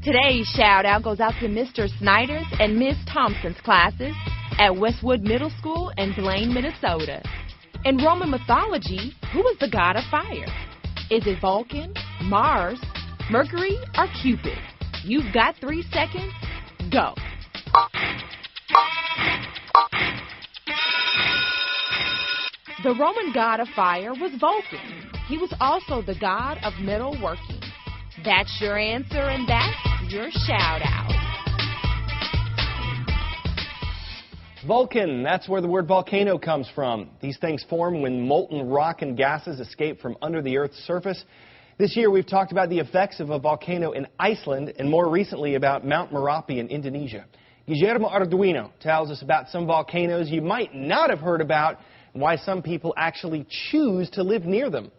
Today's shout out goes out to Mr. Snyder's and Ms. Thompson's classes at Westwood Middle School in Blaine, Minnesota. In Roman mythology, who is the god of fire? Is it Vulcan, Mars, Mercury, or Cupid? You've got 3 seconds. Go. The Roman god of fire was Vulcan. He was also the god of metalworking. That's your answer, and that's your shout-out. Vulcan, that's where the word volcano comes from. These things form when molten rock and gases escape from under the Earth's surface. This year we've talked about the effects of a volcano in Iceland and more recently about Mount Merapi in Indonesia. Guillermo Arduino tells us about some volcanoes you might not have heard about and why some people actually choose to live near them.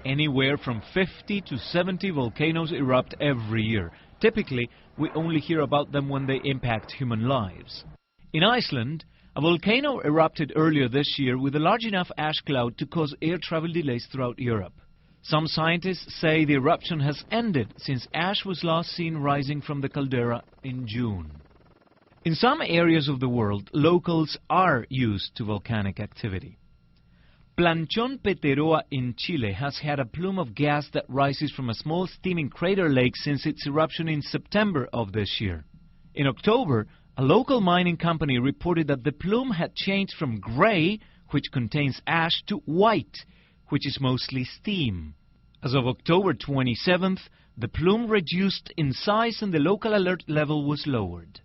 Anywhere from 50 to 70 volcanoes erupt every year. Typically, we only hear about them when they impact human lives. In Iceland, a volcano erupted earlier this year with a large enough ash cloud to cause air travel delays throughout Europe. Some scientists say the eruption has ended since ash was last seen rising from the caldera in June. In some areas of the world, locals are used to volcanic activity. Planchón Peteroa in Chile has had a plume of gas that rises from a small steaming crater lake since its eruption in September of this year. In October, a local mining company reported that the plume had changed from gray, which contains ash, to white, which is mostly steam. As of October 27th, the plume reduced in size and the local alert level was lowered.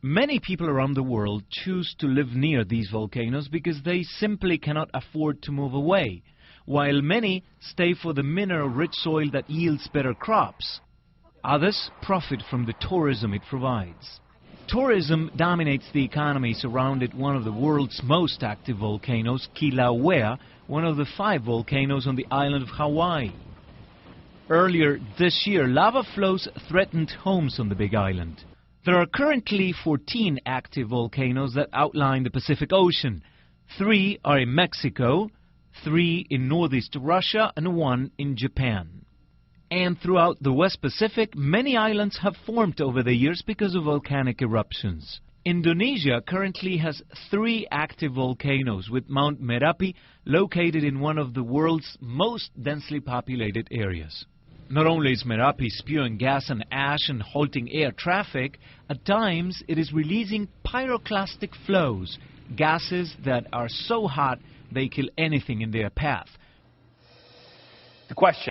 Many people around the world choose to live near these volcanoes because they simply cannot afford to move away, while many stay for the mineral-rich soil that yields better crops. Others profit from the tourism it provides. Tourism dominates the economy surrounding one of the world's most active volcanoes, Kilauea, one of the 5 volcanoes on the island of Hawaii. Earlier this year, lava flows threatened homes on the Big Island. There are currently 14 active volcanoes that outline the Pacific Ocean. 3 are in Mexico, 3 in northeast Russia, and 1 in Japan. And throughout the West Pacific, many islands have formed over the years because of volcanic eruptions. Indonesia currently has 3 active volcanoes, with Mount Merapi located in one of the world's most densely populated areas. Not only is Merapi spewing gas and ash and halting air traffic, at times it is releasing pyroclastic flows, gases that are so hot they kill anything in their path. The question.